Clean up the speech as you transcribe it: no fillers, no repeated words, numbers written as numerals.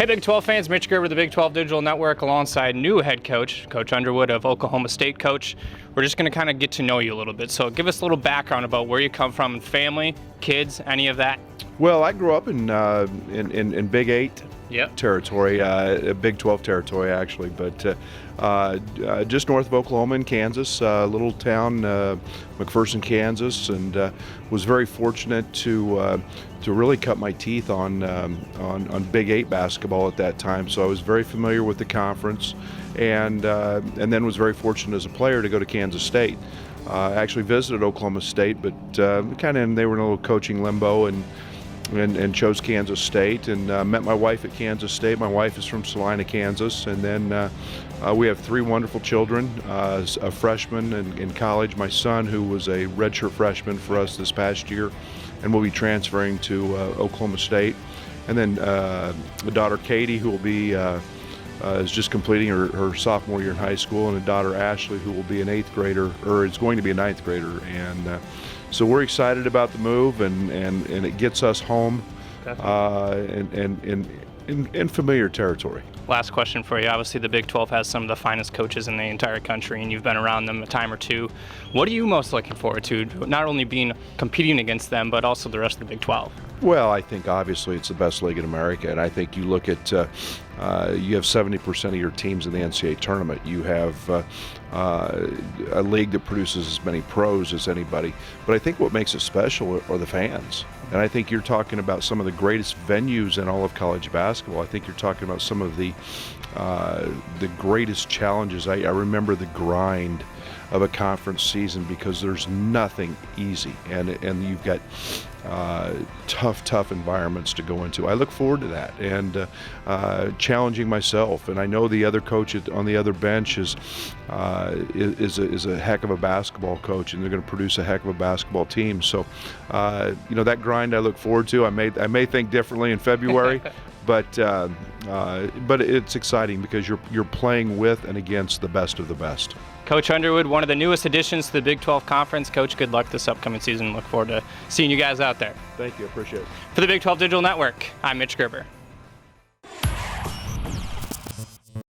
Hey, Big 12 fans, Mitch Gerber, the Big 12 Digital Network, alongside new head coach, Coach Underwood of Oklahoma State. Coach, we're just going to kind of get to know you a little bit. So give us a little background about where you come from, family, kids, any of that. Well, I grew up in Big 8 territory, Big 12 territory actually, but just north of Oklahoma in Kansas, a little town, McPherson, Kansas, and was very fortunate to really cut my teeth on Big 8 basketball at that time. So I was very familiar with the conference, and then was very fortunate as a player to go to Kansas State. I actually visited Oklahoma State, but they were in a little coaching limbo, and chose Kansas State, and met my wife at Kansas State. My wife is from Salina, Kansas, and then we have 3 wonderful children, a freshman in college, my son, who was a redshirt freshman for us this past year and will be transferring to Oklahoma State, and then a daughter, Katie, who will be is just completing her sophomore year in high school, and a daughter, Ashley, who will be an 8th grader, or is going to be a 9th grader, and so we're excited about the move, and it gets us home in familiar territory. Last question for you. Obviously, the Big 12 has some of the finest coaches in the entire country, and you've been around them a time or two. What are you most looking forward to, not only competing against them, but also the rest of the Big 12? Well, I think obviously it's the best league in America, and I think you look at you have 70% of your teams in the NCAA tournament. You have a league that produces as many pros as anybody. But I think what makes it special are the fans. And I think you're talking about some of the greatest venues in all of college basketball. I think you're talking about some of the greatest challenges. I remember the grind of a conference season, because there's nothing easy, and you've got tough environments to go into. I look forward to that, and challenging myself. And I know the other coach on the other bench is a heck of a basketball coach, and they're going to produce a heck of a basketball team. So that grind I look forward to. I may think differently in February. But it's exciting because you're playing with and against the best of the best. Coach Underwood, one of the newest additions to the Big 12 Conference. Coach, good luck this upcoming season. Look forward to seeing you guys out there. Thank you. I appreciate it. For the Big 12 Digital Network, I'm Mitch Gerber.